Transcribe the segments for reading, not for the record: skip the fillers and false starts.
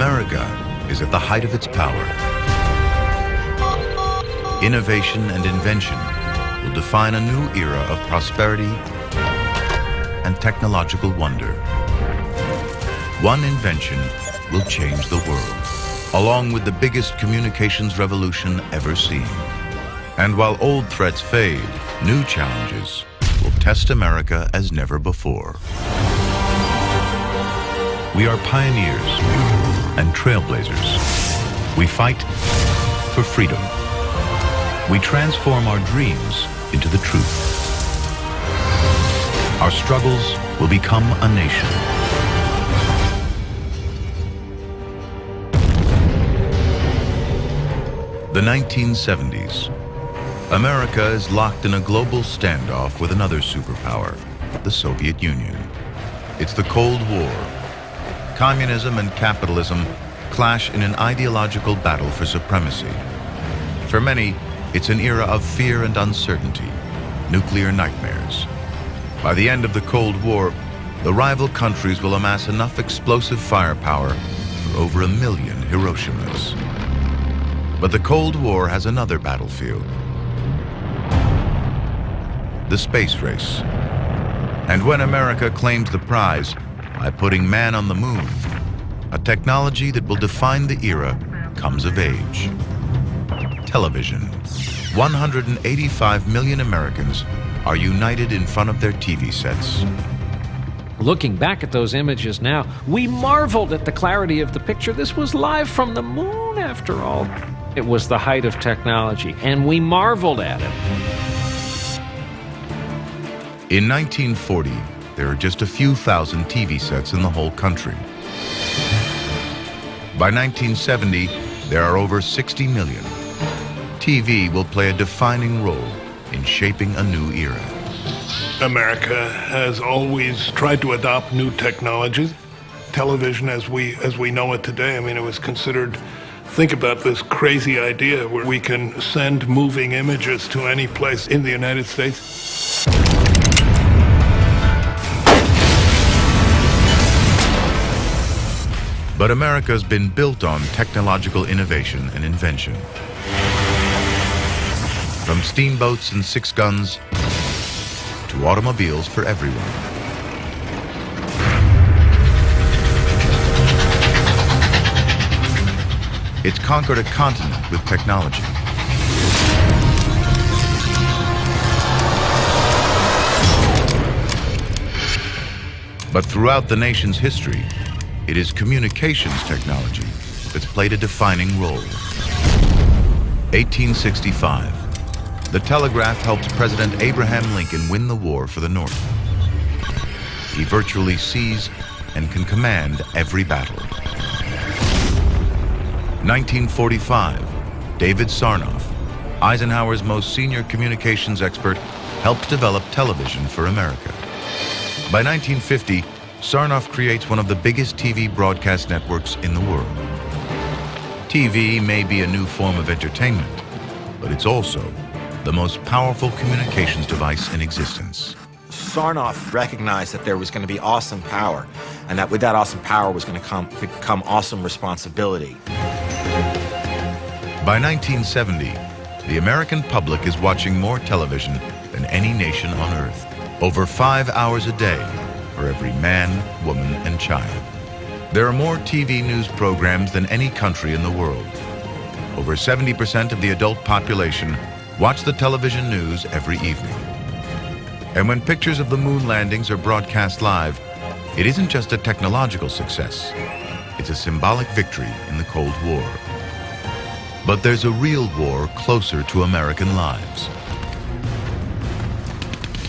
America is at the height of its power. Innovation and invention will define a new era of prosperity and technological wonder. One invention will change the world, along with the biggest communications revolution ever seen. And while old threats fade, new challenges will test America as never before. We are pioneers and trailblazers. We fight for freedom. We transform our dreams into the truth. Our struggles will become a nation. The 1970s. America is locked in a global standoff with another superpower, the Soviet Union. It's the Cold War. Communism and capitalism clash in an ideological battle for supremacy. For many, it's an era of fear and uncertainty, nuclear nightmares. By the end of the Cold War, the rival countries will amass enough explosive firepower for over 1 million Hiroshimas. But the Cold War has another battlefield: the space race. And when America claims the prize by putting man on the moon, a technology that will define the era comes of age. Television. 185 million Americans are united in front of their TV sets. Looking back at those images now, we marveled at the clarity of the picture. This was live from the moon, after all. It was the height of technology, and we marveled at it. In 1940, there are just a few thousand TV sets in the whole country. By 1970, there are over 60 million. TV will play a defining role in shaping a new era. America has always tried to adopt new technologies. Television as we know it today, I mean, it was considered, think about this crazy idea where we can send moving images to any place in the United States. But America's been built on technological innovation and invention. From steamboats and 6 guns to automobiles for everyone. It's conquered a continent with technology. But throughout the nation's history, it is communications technology that's played a defining role. 1865. The telegraph helped President Abraham Lincoln win the war for the North. He virtually sees and can command every battle. 1945. David Sarnoff, Eisenhower's most senior communications expert, helps develop television for America. By 1950, Sarnoff creates one of the biggest TV broadcast networks in the world. TV may be a new form of entertainment, but it's also the most powerful communications device in existence. Sarnoff recognized that there was going to be awesome power, and that with that awesome power was going to come awesome responsibility. By 1970, the American public is watching more television than any nation on Earth. Over 5 hours a day for every man, woman, and child. There are more TV news programs than any country in the world. Over 70% of the adult population watch the television news every evening. And when pictures of the moon landings are broadcast live, it isn't just a technological success. It's a symbolic victory in the Cold War. But there's a real war closer to American lives.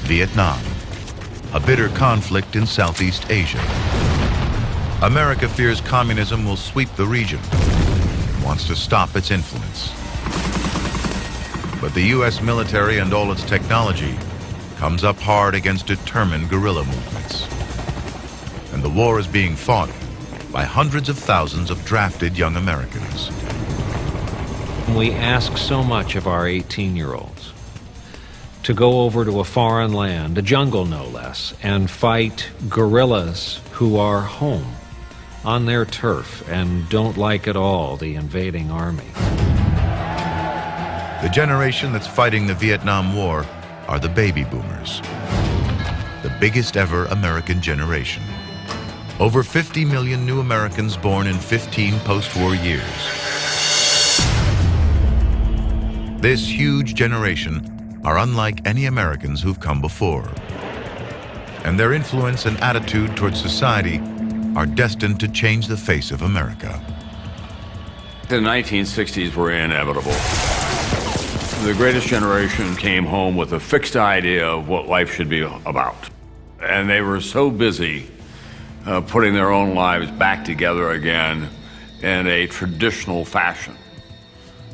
Vietnam, a bitter conflict in Southeast Asia. America fears communism will sweep the region and wants to stop its influence. But the U.S. military and all its technology comes up hard against determined guerrilla movements. And the war is being fought by hundreds of thousands of drafted young Americans. We ask so much of our 18-year-olds to go over to a foreign land, a jungle no less, and fight guerrillas who are home on their turf and don't like at all the invading army. The generation that's fighting the Vietnam War are the baby boomers, the biggest ever American generation. Over 50 million new Americans born in 15 post-war years. This huge generation are unlike any Americans who've come before. And their influence and attitude towards society are destined to change the face of America. The 1960s were inevitable. The greatest generation came home with a fixed idea of what life should be about. And they were so busy putting their own lives back together again in a traditional fashion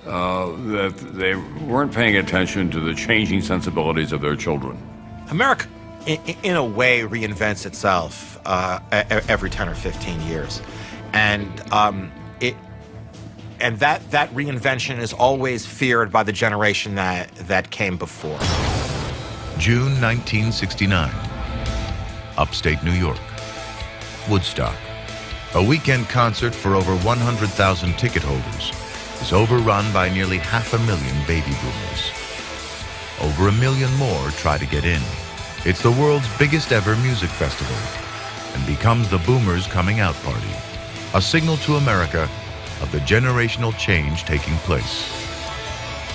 that they weren't paying attention to the changing sensibilities of their children. America, in a way, reinvents itself every 10 or 15 years. And that reinvention is always feared by the generation that came before. June 1969, upstate New York. Woodstock, a weekend concert for over 100,000 ticket holders, is overrun by nearly 500,000 baby boomers. Over 1 million more try to get in. It's the world's biggest ever music festival and becomes the boomers' coming out party, a signal to America of the generational change taking place.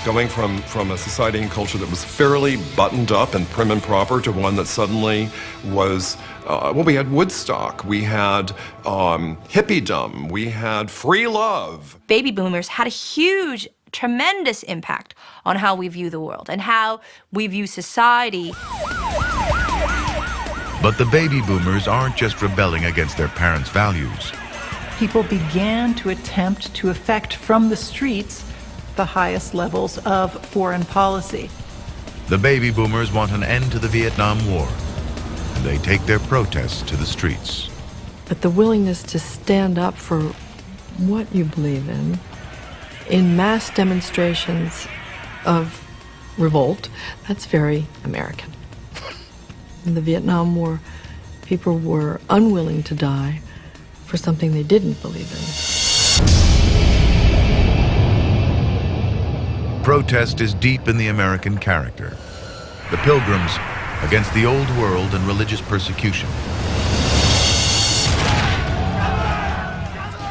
Going from a society and culture that was fairly buttoned up and prim and proper to one that suddenly was, well, we had Woodstock, we had hippiedom, we had free love. Baby boomers had a huge, tremendous impact on how we view the world and how we view society. But the baby boomers aren't just rebelling against their parents' values. People began to attempt to affect from the streets the highest levels of foreign policy. The baby boomers want an end to the Vietnam War, and they take their protests to the streets. But the willingness to stand up for what you believe in mass demonstrations of revolt, that's very American. In the Vietnam War, people were unwilling to die for something they didn't believe in. Protest is deep in the American character. The Pilgrims against the old world and religious persecution.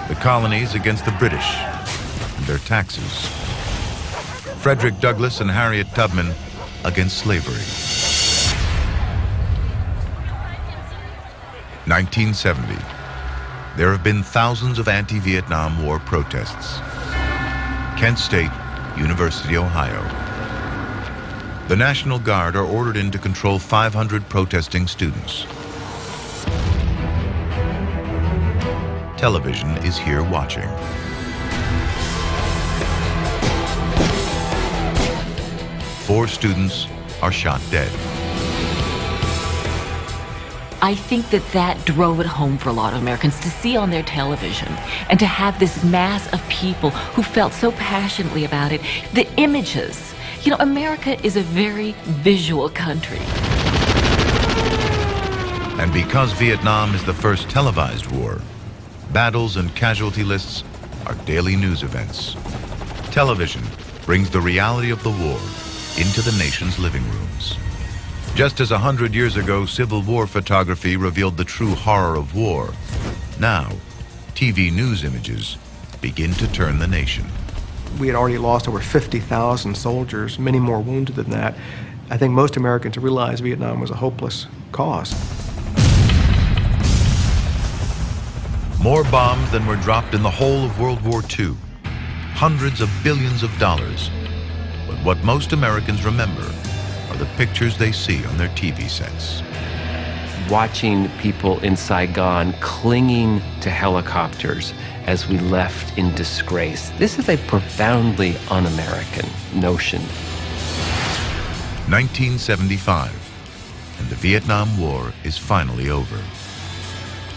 The colonies against the British and their taxes. Frederick Douglass and Harriet Tubman against slavery. 1970. There have been thousands of anti-Vietnam War protests. Kent State, University, Ohio. The National Guard are ordered in to control 500 protesting students. Television is here watching. Four students are shot dead. I think that drove it home for a lot of Americans to see on their television and to have this mass of people who felt so passionately about it. The images. You know, America is a very visual country. And because Vietnam is the first televised war, battles and casualty lists are daily news events. Television brings the reality of the war into the nation's living rooms. Just as 100 years ago, Civil War photography revealed the true horror of war, now, TV news images begin to turn the nation. We had already lost over 50,000 soldiers, many more wounded than that. I think most Americans realized Vietnam was a hopeless cause. More bombs than were dropped in the whole of World War II. Hundreds of billions of dollars. But what most Americans remember are the pictures they see on their TV sets. Watching people in Saigon clinging to helicopters as we left in disgrace. This is a profoundly un-American notion. 1975, and the Vietnam War is finally over.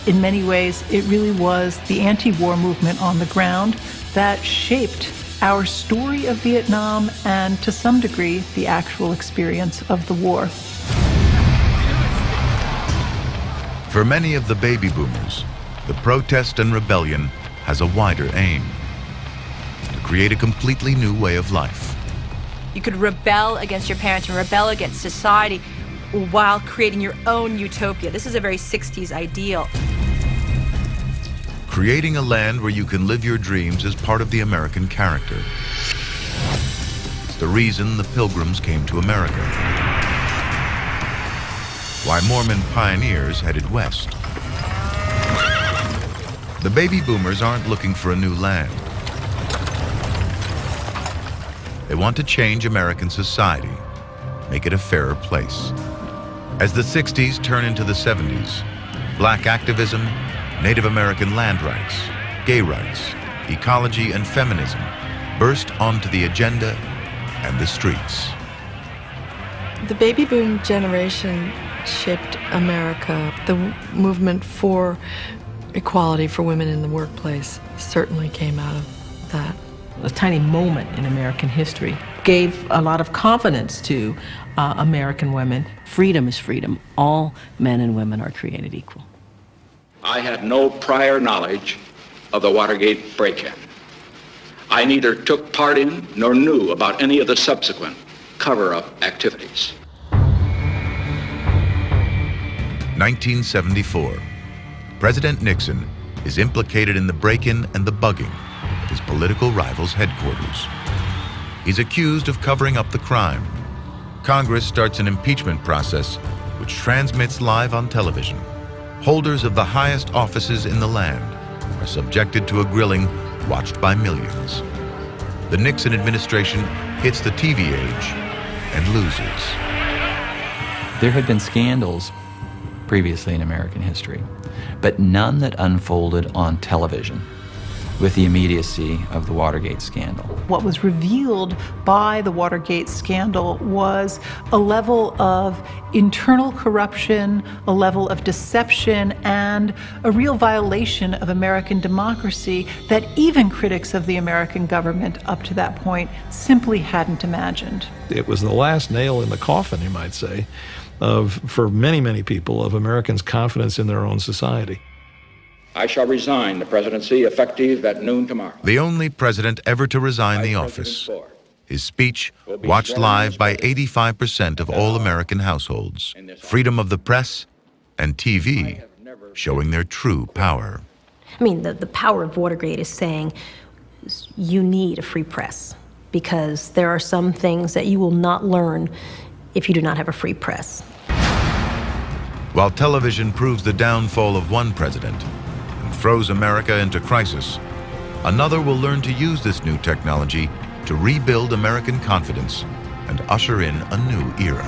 In many ways, it really was the anti-war movement on the ground that shaped our story of Vietnam and, to some degree, the actual experience of the war. For many of the baby boomers, the protest and rebellion has a wider aim: to create a completely new way of life. You could rebel against your parents and rebel against society while creating your own utopia. This is a very 60s ideal. Creating a land where you can live your dreams is part of the American character. It's the reason the Pilgrims came to America. Why Mormon pioneers headed west. The baby boomers aren't looking for a new land. They want to change American society, make it a fairer place. As the 60s turn into the 70s, black activism, Native American land rights, gay rights, ecology, and feminism burst onto the agenda and the streets. The baby boom generation shaped America. The movement for equality for women in the workplace certainly came out of that. A tiny moment in American history gave a lot of confidence to American women. Freedom is freedom. All men and women are created equal. I had no prior knowledge of the Watergate break-in. I neither took part in nor knew about any of the subsequent cover-up activities. 1974. President Nixon is implicated in the break-in and the bugging of his political rival's headquarters. He's accused of covering up the crime. Congress starts an impeachment process which transmits live on television. Holders of the highest offices in the land are subjected to a grilling watched by millions. The Nixon administration hits the TV age and loses. There had been scandals previously in American history, but none that unfolded on television with the immediacy of the Watergate scandal. What was revealed by the Watergate scandal was a level of internal corruption, a level of deception, and a real violation of American democracy that even critics of the American government up to that point simply hadn't imagined. It was the last nail in the coffin, you might say, for many, many people, of Americans' confidence in their own society. I shall resign the presidency effective at noon tomorrow. The only president ever to resign the office. His speech watched live by 85% of all American households. Freedom of the press and TV showing their true power. I mean, the power of Watergate is saying you need a free press because there are some things that you will not learn if you do not have a free press. While television proves the downfall of one president and throws America into crisis, another will learn to use this new technology to rebuild American confidence and usher in a new era.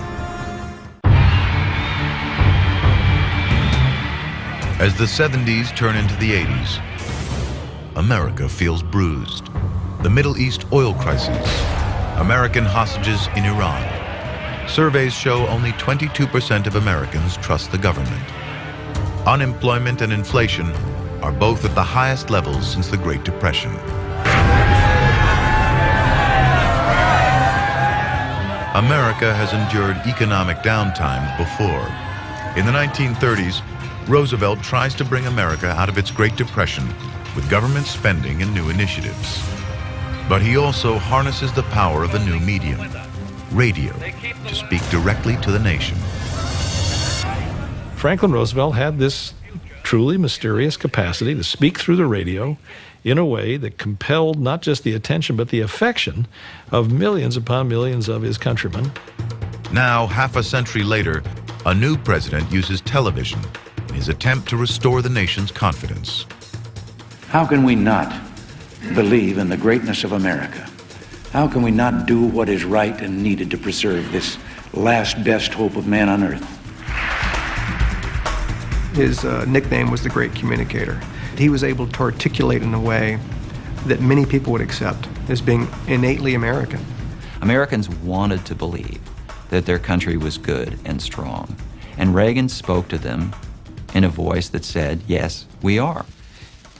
As the 70s turn into the 80s, America feels bruised. The Middle East oil crisis, American hostages in Iran. Surveys show only 22% of Americans trust the government. Unemployment and inflation are both at the highest levels since the Great Depression. America has endured economic downtimes before. In the 1930s, Roosevelt tries to bring America out of its Great Depression with government spending and new initiatives. But he also harnesses the power of a new medium, radio, to speak directly to the nation. Franklin Roosevelt had this truly mysterious capacity to speak through the radio in a way that compelled not just the attention but the affection of millions upon millions of his countrymen. Now, half a century later, a new president uses television in his attempt to restore the nation's confidence. How can we not believe in the greatness of America? How can we not do what is right and needed to preserve this last best hope of man on earth? His nickname was the Great Communicator. He was able to articulate in a way that many people would accept as being innately American. Americans wanted to believe that their country was good and strong, and Reagan spoke to them in a voice that said, yes, we are.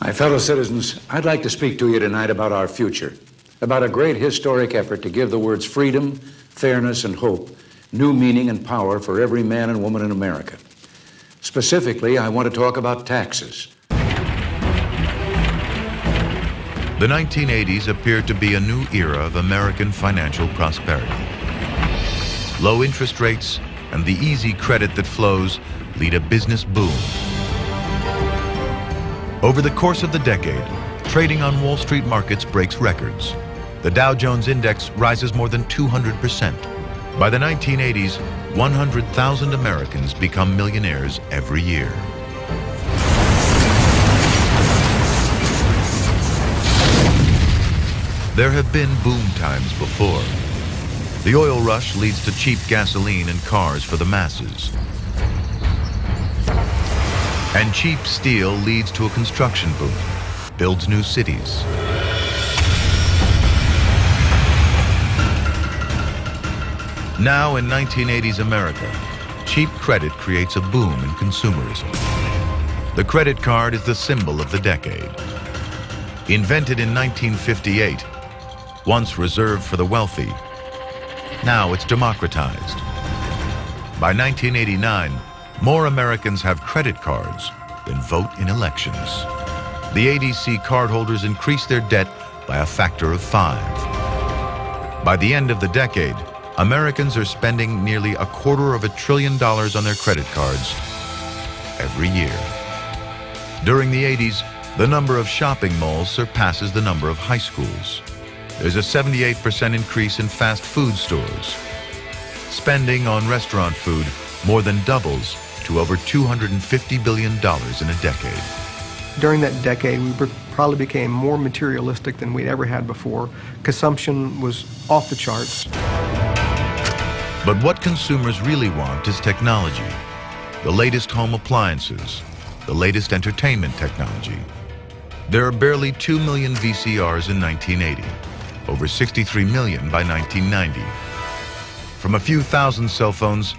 My fellow citizens, I'd like to speak to you tonight about our future, about a great historic effort to give the words freedom, fairness, and hope new meaning and power for every man and woman in America. Specifically, I want to talk about taxes. The 1980s appeared to be a new era of American financial prosperity. Low interest rates and the easy credit that flows lead a business boom. Over the course of the decade, trading on Wall Street markets breaks records. The Dow Jones Index rises more than 200%. By the 1980s, 100,000 Americans become millionaires every year. There have been boom times before. The oil rush leads to cheap gasoline and cars for the masses. And cheap steel leads to a construction boom, builds new cities. Now in 1980s America, cheap credit creates a boom in consumerism. The credit card is the symbol of the decade. Invented in 1958, once reserved for the wealthy, now it's democratized. By 1989, more Americans have credit cards than vote in elections. The ADC cardholders increased their debt by a factor of 5. By the end of the decade, Americans are spending nearly $250 billion on their credit cards every year. During the 80s, the number of shopping malls surpasses the number of high schools. There's a 78% increase in fast food stores. Spending on restaurant food more than doubles to over $250 billion in a decade. During that decade, we probably became more materialistic than we'd ever had before. Consumption was off the charts. But what consumers really want is technology. The latest home appliances, the latest entertainment technology. There are barely 2 million VCRs in 1980, over 63 million by 1990. From a few thousand cell phones,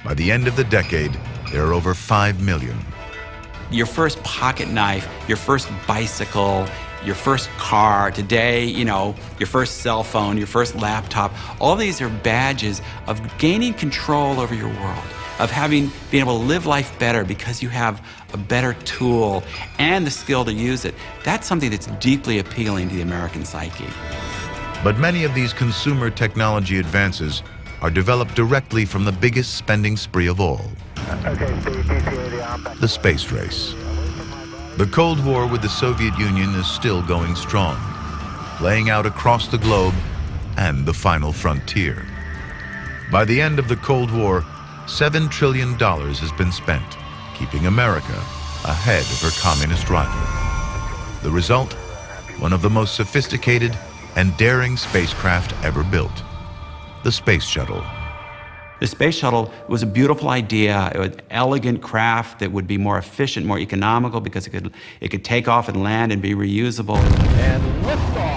by the end of the decade, there are over 5 million. Your first pocket knife, your first bicycle, your first car, today, your first cell phone, your first laptop, all these are badges of gaining control over your world, of being able to live life better because you have a better tool and the skill to use it. That's something that's deeply appealing to the American psyche. But many of these consumer technology advances are developed directly from the biggest spending spree of all, the space race. The Cold War with the Soviet Union is still going strong, playing out across the globe and the final frontier. By the end of the Cold War, $7 trillion has been spent, keeping America ahead of her communist rival. The result? One of the most sophisticated and daring spacecraft ever built, the Space Shuttle. The Space Shuttle was a beautiful idea, an elegant craft that would be more efficient, more economical, because it could take off and land and be reusable.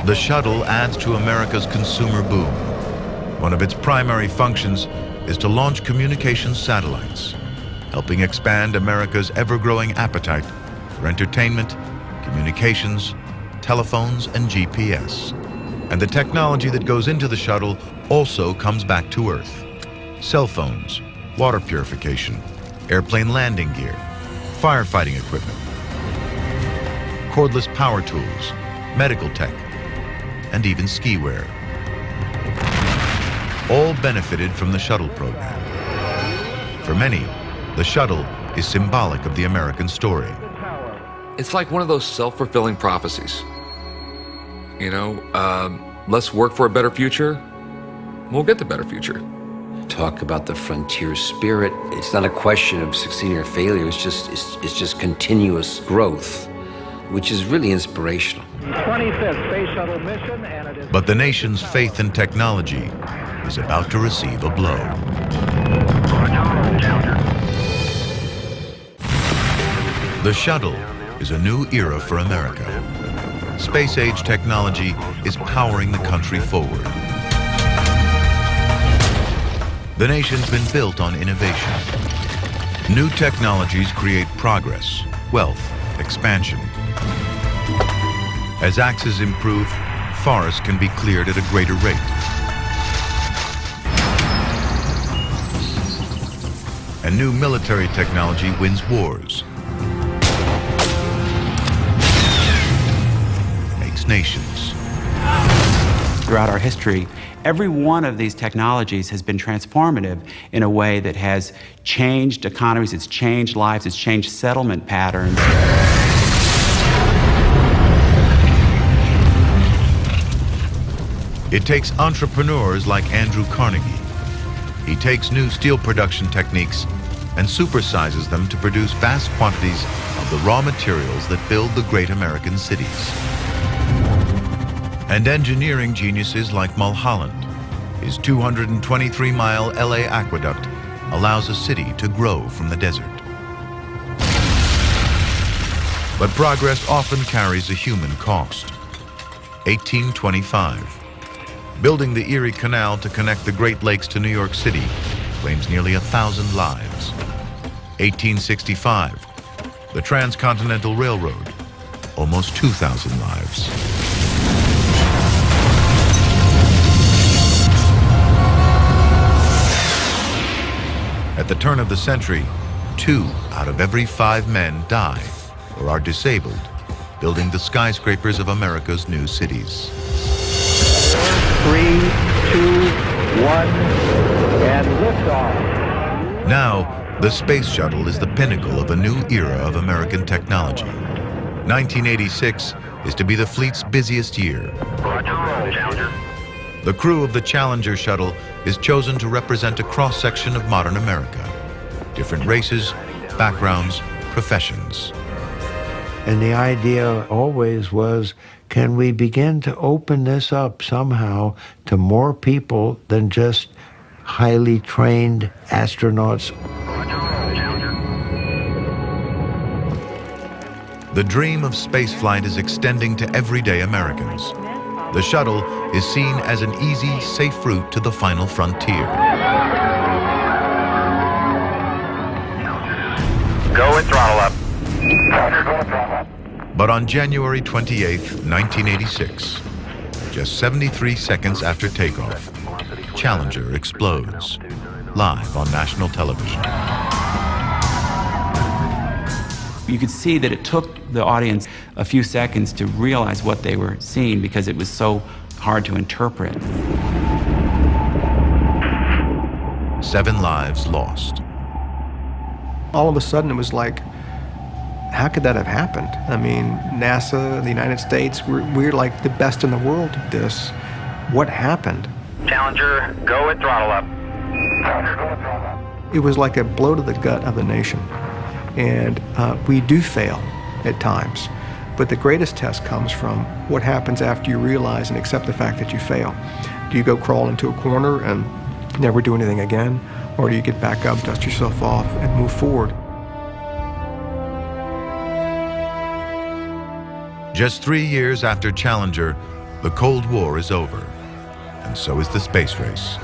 The shuttle adds to America's consumer boom. One of its primary functions is to launch communications satellites, helping expand America's ever-growing appetite for entertainment, communications, telephones, and GPS. And the technology that goes into the shuttle also comes back to Earth. Cell phones, water purification, airplane landing gear, firefighting equipment, cordless power tools, medical tech, and even ski wear. All benefited from the shuttle program. For many, the shuttle is symbolic of the American story. It's like one of those self-fulfilling prophecies. Let's work for a better future, we'll get the better future. Talk about the frontier spirit. It's not a question of succeeding or failure. It's just continuous growth, which is really inspirational. 25th Space Shuttle mission, and it is... But the nation's faith in technology is about to receive a blow. The shuttle is a new era for America. Space-age technology is powering the country forward. The nation's been built on innovation. New technologies create progress, wealth, expansion. As axes improve, forests can be cleared at a greater rate. And new military technology wins wars, makes nations. Throughout our history, every one of these technologies has been transformative in a way that has changed economies, it's changed lives, it's changed settlement patterns. It takes entrepreneurs like Andrew Carnegie. He takes new steel production techniques and supersizes them to produce vast quantities of the raw materials that build the great American cities. And engineering geniuses like Mulholland. His 223-mile LA aqueduct allows a city to grow from the desert. But progress often carries a human cost. 1825. Building the Erie Canal to connect the Great Lakes to New York City claims nearly 1,000 lives. 1865. The Transcontinental Railroad, almost 2,000 lives. At the turn of the century, 2 out of every 5 men die or are disabled building the skyscrapers of America's new cities. 3, 2, 1, and liftoff. Now, the space shuttle is the pinnacle of a new era of American technology. 1986 is to be the fleet's busiest year. Roger, roll, Challenger. The crew of the Challenger shuttle is chosen to represent a cross-section of modern America. Different races, backgrounds, professions. And the idea always was, can we begin to open this up somehow to more people than just highly trained astronauts? The dream of spaceflight is extending to everyday Americans. The shuttle is seen as an easy, safe route to the final frontier. Go and throttle up. But on January 28, 1986, just 73 seconds after takeoff, Challenger explodes, live on national television. You could see that it took the audience a few seconds to realize what they were seeing because it was so hard to interpret. 7 lives lost. All of a sudden it was like, how could that have happened? I mean, NASA, the United States, we're like the best in the world at this. What happened? Challenger, go and throttle up. It was like a blow to the gut of the nation. And we do fail at times. But the greatest test comes from what happens after you realize and accept the fact that you fail. Do you go crawl into a corner and never do anything again? Or do you get back up, dust yourself off, and move forward? Just 3 years after Challenger, the Cold War is over, and so is the space race.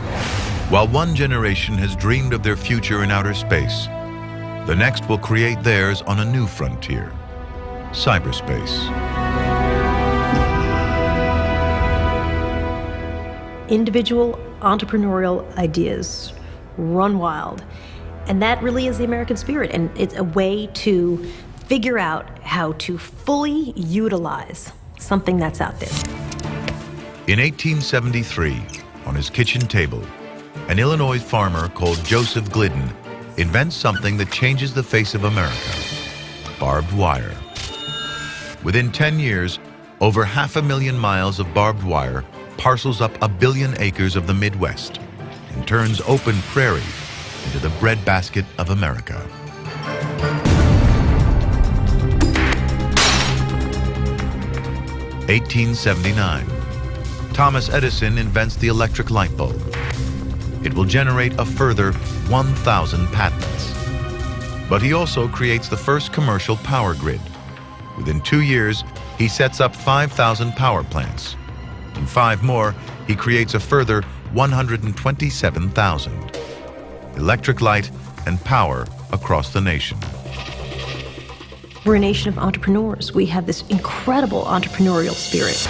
While one generation has dreamed of their future in outer space, the next will create theirs on a new frontier, cyberspace. Individual entrepreneurial ideas run wild, and that really is the American spirit, and it's a way to figure out how to fully utilize something that's out there. In 1873, on his kitchen table, an Illinois farmer called Joseph Glidden invents something that changes the face of America: barbed wire. Within 10 years, over 500,000 miles of barbed wire parcels up 1 billion acres of the Midwest and turns open prairie into the breadbasket of America. (1879). Thomas Edison invents the electric light bulb. It will generate a further 1,000 patents. But he also creates the first commercial power grid. Within 2 years, he sets up 5,000 power plants. In 5 more, he creates a further 127,000. Electric light and power across the nation. We're a nation of entrepreneurs. We have this incredible entrepreneurial spirit.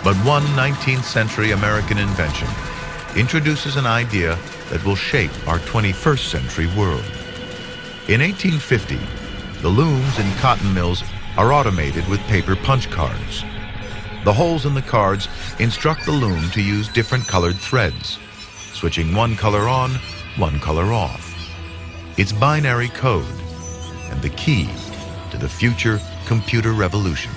But one 19th century American invention introduces an idea that will shape our 21st century world. In 1850, the looms in cotton mills are automated with paper punch cards. The holes in the cards instruct the loom to use different colored threads, switching one color on, one color off. It's binary code and the key to the future computer revolution.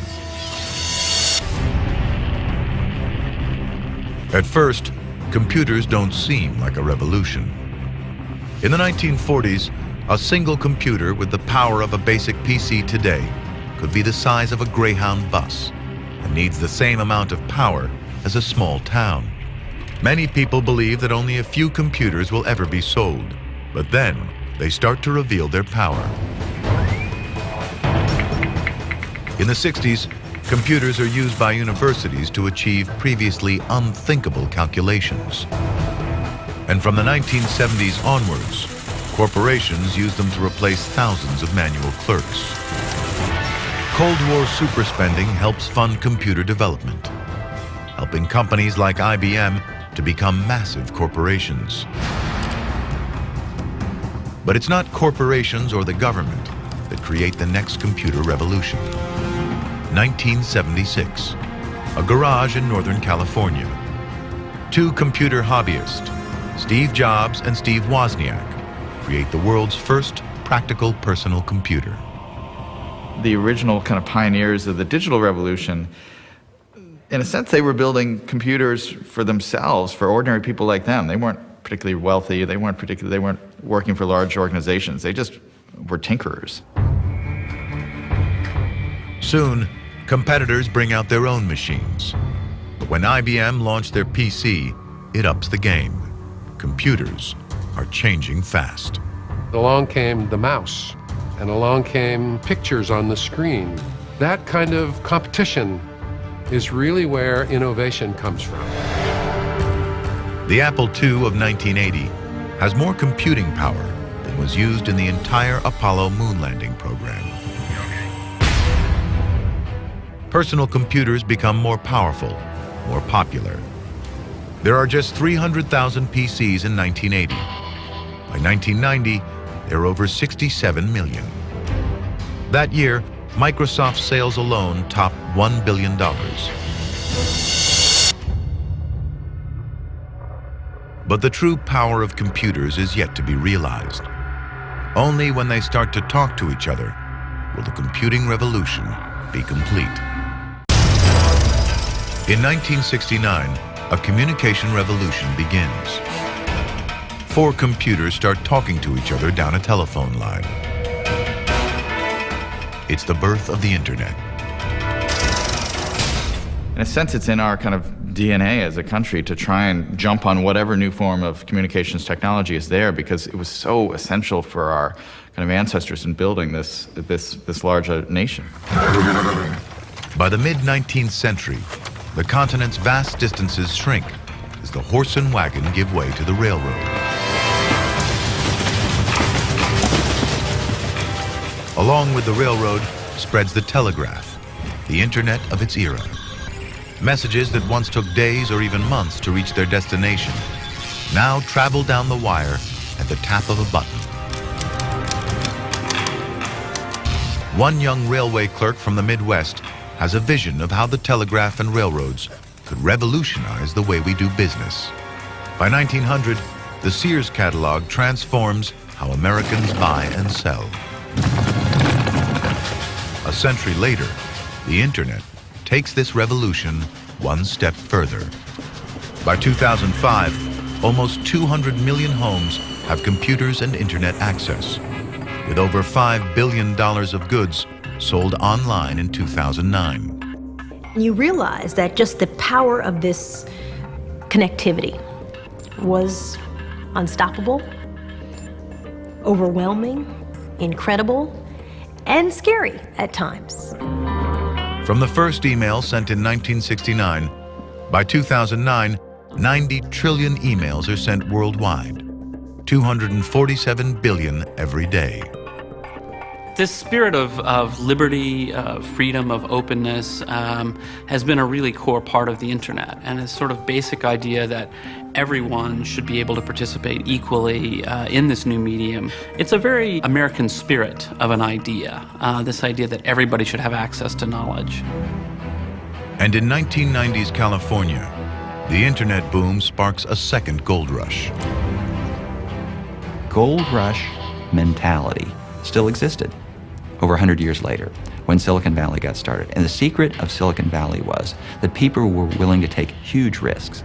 At first, computers don't seem like a revolution. In the 1940s, a single computer with the power of a basic PC today could be the size of a Greyhound bus and needs the same amount of power as a small town. Many people believe that only a few computers will ever be sold, but then they start to reveal their power. In the 60s, computers are used by universities to achieve previously unthinkable calculations. And from the 1970s onwards, corporations use them to replace thousands of manual clerks. Cold War superspending helps fund computer development, helping companies like IBM to become massive corporations. But it's not corporations or the government that create the next computer revolution. 1976, a garage in Northern California. Two computer hobbyists, Steve Jobs and Steve Wozniak, create the world's first practical personal computer. The original kind of pioneers of the digital revolution, in a sense, they were building computers for themselves, for ordinary people like them. They weren't particularly wealthy, they weren't working for large organizations, they just were tinkerers. Soon, competitors bring out their own machines. But when IBM launched their PC, it ups the game. Computers are changing fast. Along came the mouse, and along came pictures on the screen. That kind of competition is really where innovation comes from. The Apple II of 1980 has more computing power than was used in the entire Apollo moon landing program. Personal computers become more powerful, more popular. There are just 300,000 PCs in 1980. By 1990, there are over 67 million. That year, Microsoft's sales alone topped $1 billion. But the true power of computers is yet to be realized. Only when they start to talk to each other will the computing revolution be complete. In 1969, a communication revolution begins. Four computers start talking to each other down a telephone line. It's the birth of the internet. In a sense, it's in our kind of DNA as a country to try and jump on whatever new form of communications technology is there, because it was so essential for our kind of ancestors in building this large nation. By the mid-19th century, the continent's vast distances shrink as the horse and wagon give way to the railroad. Along with the railroad spreads the telegraph, the internet of its era. Messages that once took days or even months to reach their destination now travel down the wire at the tap of a button. One young railway clerk from the Midwest has a vision of how the telegraph and railroads could revolutionize the way we do business. By 1900, the Sears catalog transforms how Americans buy and sell. A century later, the internet takes this revolution one step further. By 2005, almost 200 million homes have computers and internet access, with over $5 billion of goods sold online in 2009. You realize that just the power of this connectivity was unstoppable, overwhelming, incredible, and scary at times. From the first email sent in 1969, by 2009, 90 trillion emails are sent worldwide, 247 billion every day. This spirit of liberty, freedom, of openness has been a really core part of the internet, and a sort of basic idea that everyone should be able to participate equally in this new medium. It's a very American spirit of an idea, this idea that everybody should have access to knowledge. And in 1990s California, the internet boom sparks a second gold rush. Gold rush mentality still existed over 100 years later when Silicon Valley got started. And the secret of Silicon Valley was that people were willing to take huge risks.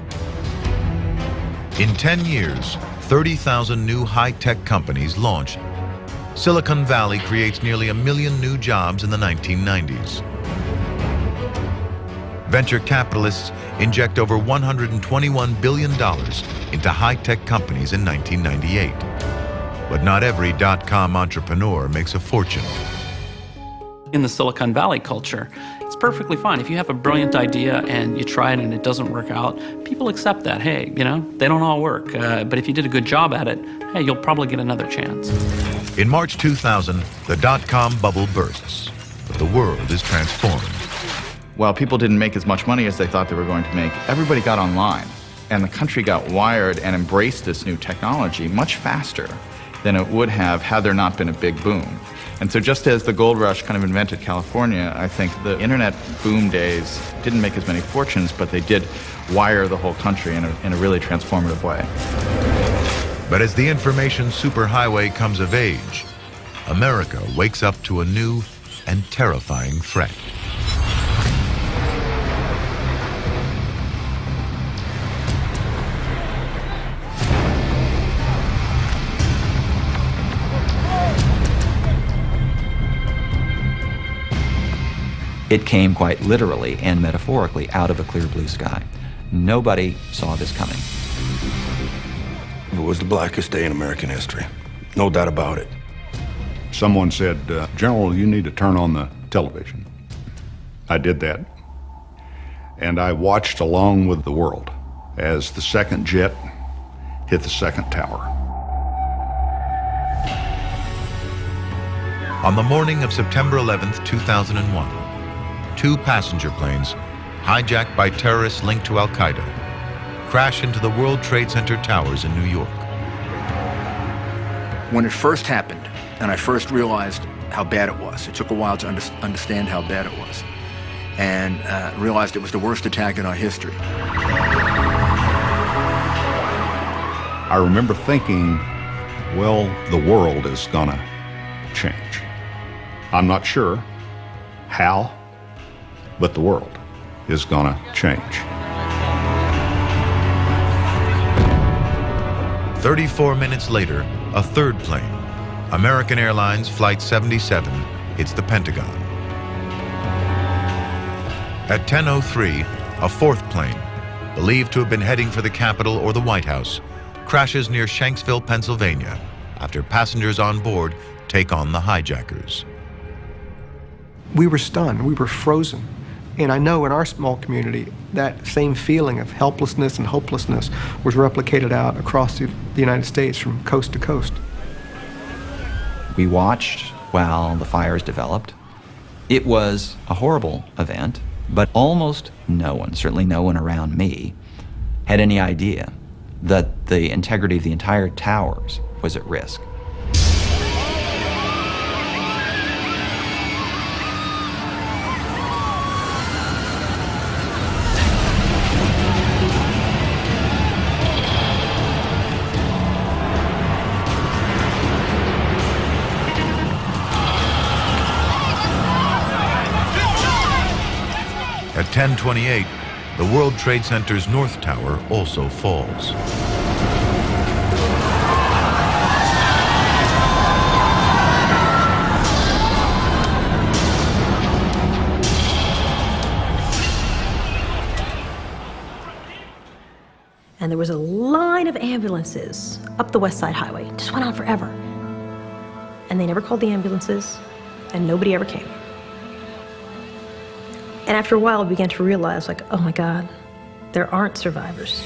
In 10 years, 30,000 new high-tech companies launched. Silicon Valley creates nearly 1 million new jobs in the 1990s. Venture capitalists inject over $121 billion into high-tech companies in 1998. But not every dot-com entrepreneur makes a fortune. In the Silicon Valley culture, it's perfectly fine. If you have a brilliant idea and you try it and it doesn't work out, people accept that. Hey, you know, they don't all work. But if you did a good job at it, hey, you'll probably get another chance. In March 2000, the dot-com bubble bursts, but the world is transformed. While people didn't make as much money as they thought they were going to make, everybody got online, and the country got wired and embraced this new technology much faster than it would have had there not been a big boom. And so just as the gold rush kind of invented California, I think the internet boom days didn't make as many fortunes, but they did wire the whole country in a really transformative way. But as the information superhighway comes of age, America wakes up to a new and terrifying threat. It came quite literally and metaphorically out of a clear blue sky. Nobody saw this coming. It was the blackest day in American history. No doubt about it. Someone said, General, you need to turn on the television. I did that. And I watched along with the world as the second jet hit the second tower. On the morning of September 11th, 2001, 2 passenger planes, hijacked by terrorists linked to Al-Qaeda, crash into the World Trade Center towers in New York. When it first happened, and I first realized how bad it was, it took a while to understand how bad it was, and realized it was the worst attack in our history. I remember thinking, well, the world is gonna change. I'm not sure how, but the world is gonna change. 34 minutes later, a third plane, American Airlines Flight 77, hits the Pentagon. At 10:03, a fourth plane, believed to have been heading for the Capitol or the White House, crashes near Shanksville, Pennsylvania, after passengers on board take on the hijackers. We were stunned, we were frozen. And I know in our small community, that same feeling of helplessness and hopelessness was replicated out across the United States from coast to coast. We watched while the fires developed. It was a horrible event, but almost no one, certainly no one around me, had any idea that the integrity of the entire towers was at risk. At 10:28, the World Trade Center's North Tower also falls. And there was a line of ambulances up the West Side Highway. It just went on forever. And they never called the ambulances, and nobody ever came. And after a while, we began to realize, like, oh my God, there aren't survivors.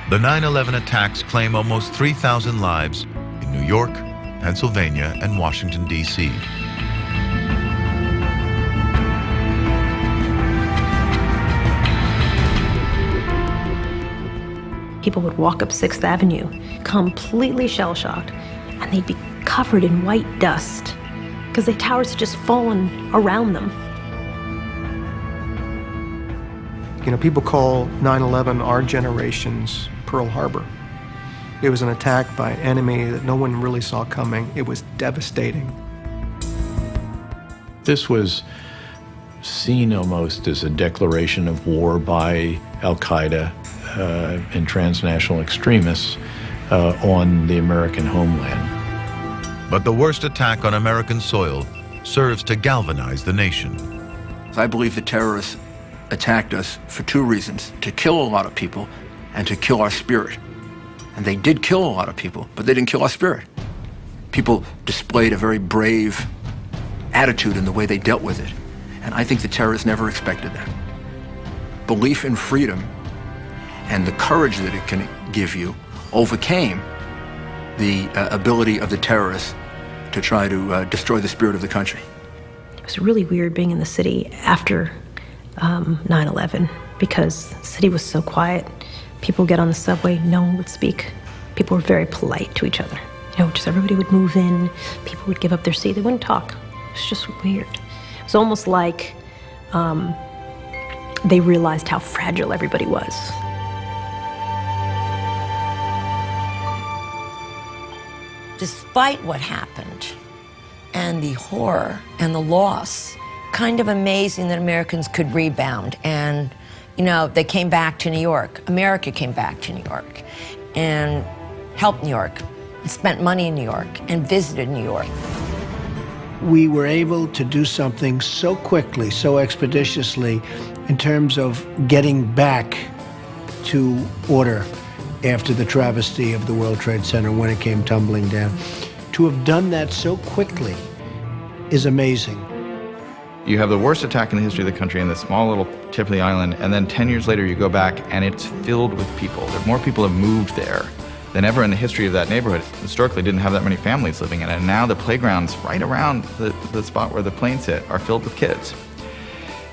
The 9/11 attacks claim almost 3,000 lives in New York, Pennsylvania, and Washington, D.C. People would walk up 6th Avenue, completely shell-shocked, and they'd be covered in white dust because the towers had just fallen around them. You know, people call 9/11 our generation's Pearl Harbor. It was an attack by an enemy that no one really saw coming. It was devastating. This was seen almost as a declaration of war by Al-Qaeda and transnational extremists on the American homeland. But the worst attack on American soil serves to galvanize the nation. I believe the terrorists attacked us for two reasons: to kill a lot of people and to kill our spirit. And they did kill a lot of people, but they didn't kill our spirit. People displayed a very brave attitude in the way they dealt with it. And I think the terrorists never expected that. Belief in freedom and the courage that it can give you overcame the ability of the terrorists to try to destroy the spirit of the country. It was really weird being in the city after 9/11 because the city was so quiet. People would get on the subway, no one would speak. People were very polite to each other. You know, just everybody would move in, people would give up their seat, they wouldn't talk. It was just weird. It was almost like they realized how fragile everybody was. Despite what happened and the horror and the loss, kind of amazing that Americans could rebound. And, you know, they came back to New York. America came back to New York and helped New York, and spent money in New York, and visited New York. We were able to do something so quickly, so expeditiously, in terms of getting back to order after the travesty of the World Trade Center when it came tumbling down. To have done that so quickly is amazing. You have the worst attack in the history of the country in this small little tip of the island, and then 10 years later you go back and it's filled with people. More people have moved there than ever in the history of that neighborhood. Historically didn't have that many families living in it, and now the playgrounds right around the spot where the planes hit are filled with kids.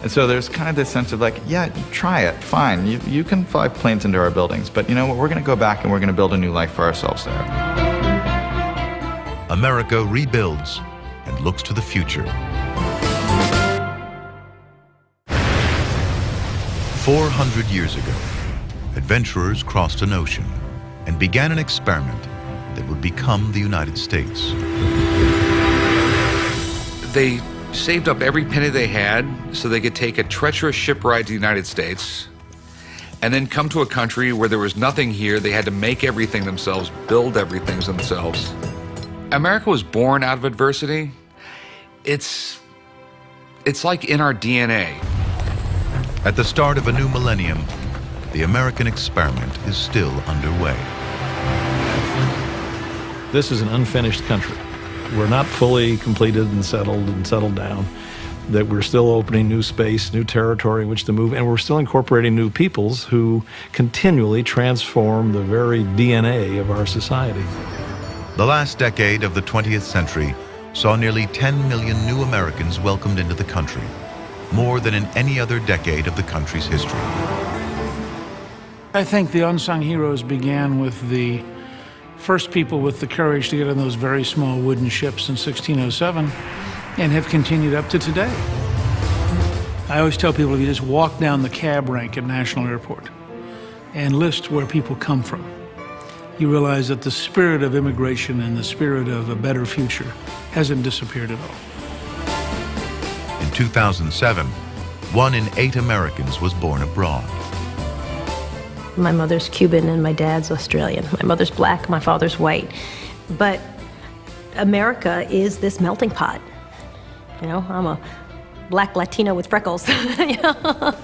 And so there's kind of this sense of like, yeah, try it, fine. You can fly planes into our buildings, but you know what, we're gonna go back and we're gonna build a new life for ourselves there. America rebuilds and looks to the future. 400 years ago, adventurers crossed an ocean and began an experiment that would become the United States. They saved up every penny they had so they could take a treacherous ship ride to the United States and then come to a country where there was nothing here. They had to make everything themselves, build everything themselves. America was born out of adversity. It's like in our DNA. At the start of a new millennium, the American experiment is still underway. This is an unfinished country. We're not fully completed and settled down, that we're still opening new space, new territory in which to move, and we're still incorporating new peoples who continually transform the very DNA of our society. The last decade of the 20th century saw nearly 10 million new Americans welcomed into the country, more than in any other decade of the country's history. I think the unsung heroes began with the first people with the courage to get on those very small wooden ships in 1607 and have continued up to today. I always tell people, if you just walk down the cab rank at National Airport and list where people come from, you realize that the spirit of immigration and the spirit of a better future hasn't disappeared at all. In 2007, 1 in 8 Americans was born abroad. My mother's Cuban and my dad's Australian. My mother's black, my father's white. But America is this melting pot. You know, I'm a black Latino with freckles. You know?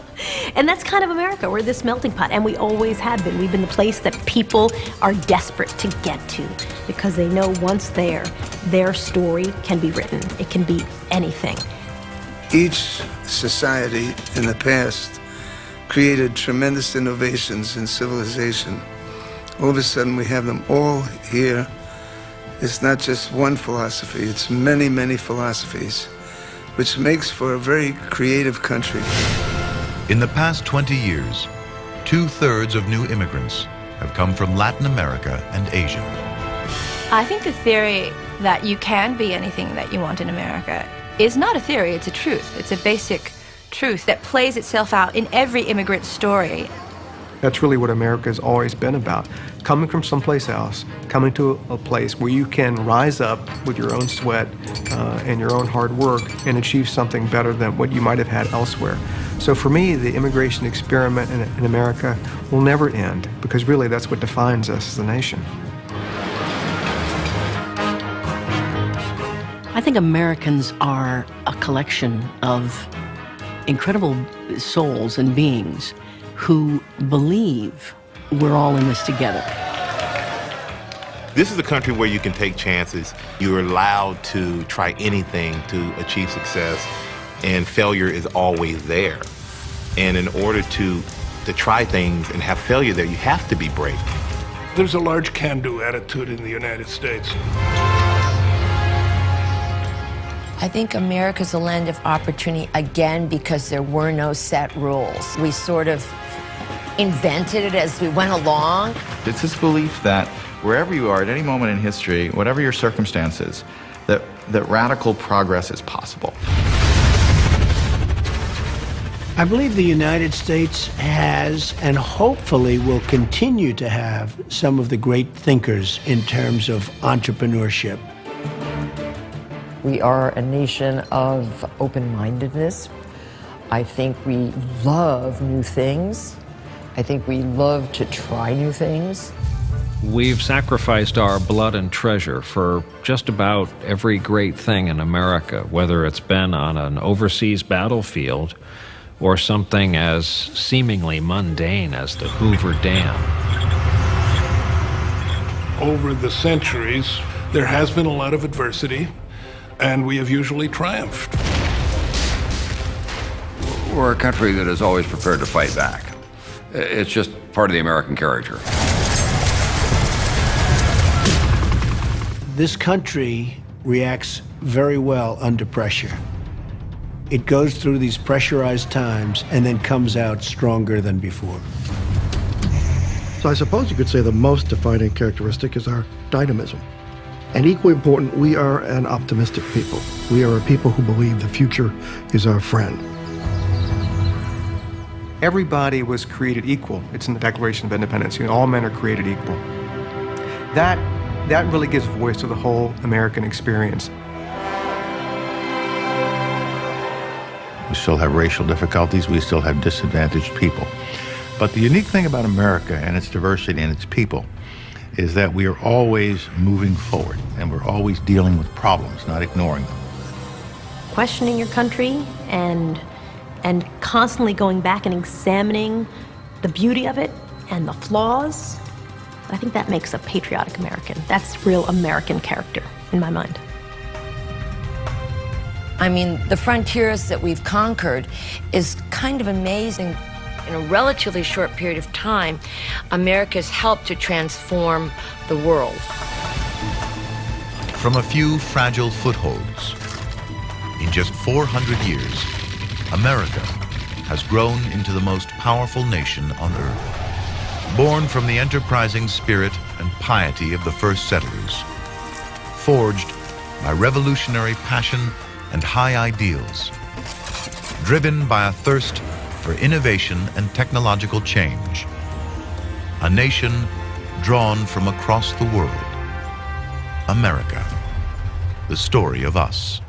And that's kind of America. We're this melting pot, and we always have been. We've been the place that people are desperate to get to because they know once there, their story can be written. It can be anything. Each society in the past created tremendous innovations in civilization. All of a sudden, we have them all here It's not just one philosophy, it's many, many philosophies, which makes for a very creative country. In the past 20 years, 2/3 of new immigrants have come from Latin America and Asia. I think the theory that you can be anything that you want in America is not a theory, it's a truth. It's a basic truth that plays itself out in every immigrant story. That's really what America has always been about. Coming from someplace else, coming to a place where you can rise up with your own sweat and your own hard work and achieve something better than what you might have had elsewhere. So for me, the immigration experiment in America will never end, because really that's what defines us as a nation. I think Americans are a collection of incredible souls and beings who believe we're all in this together. This is a country where you can take chances. You're allowed to try anything to achieve success, and failure is always there. And in order to try things and have failure there, you have to be brave. There's a large can-do attitude in the United States. I think America's a land of opportunity, again, because there were no set rules. We sort of invented it as we went along. It's this belief that wherever you are at any moment in history, whatever your circumstances, that radical progress is possible. I believe the United States has, and hopefully will continue to have, some of the great thinkers in terms of entrepreneurship. We are a nation of open-mindedness. I think we love new things. I think we love to try new things. We've sacrificed our blood and treasure for just about every great thing in America, whether it's been on an overseas battlefield or something as seemingly mundane as the Hoover Dam. Over the centuries, there has been a lot of adversity, and we have usually triumphed. We're a country that is always prepared to fight back. It's just part of the American character. This country reacts very well under pressure. It goes through these pressurized times and then comes out stronger than before. So I suppose you could say the most defining characteristic is our dynamism. And equally important, we are an optimistic people. We are a people who believe the future is our friend. Everybody was created equal. It's in the Declaration of Independence. You know, all men are created equal. That really gives voice to the whole American experience. We still have racial difficulties. We still have disadvantaged people. But the unique thing about America and its diversity and its people is that we are always moving forward, and we're always dealing with problems, not ignoring them. Questioning your country and constantly going back and examining the beauty of it and the flaws, I think that makes a patriotic American. That's real American character in my mind. I mean, the frontiers that we've conquered is kind of amazing. In a relatively short period of time, America's helped to transform the world. From a few fragile footholds, in just 400 years, America has grown into the most powerful nation on earth. Born from the enterprising spirit and piety of the first settlers, forged by revolutionary passion and high ideals, driven by a thirst for innovation and technological change, a nation drawn from across the world. America, the story of us.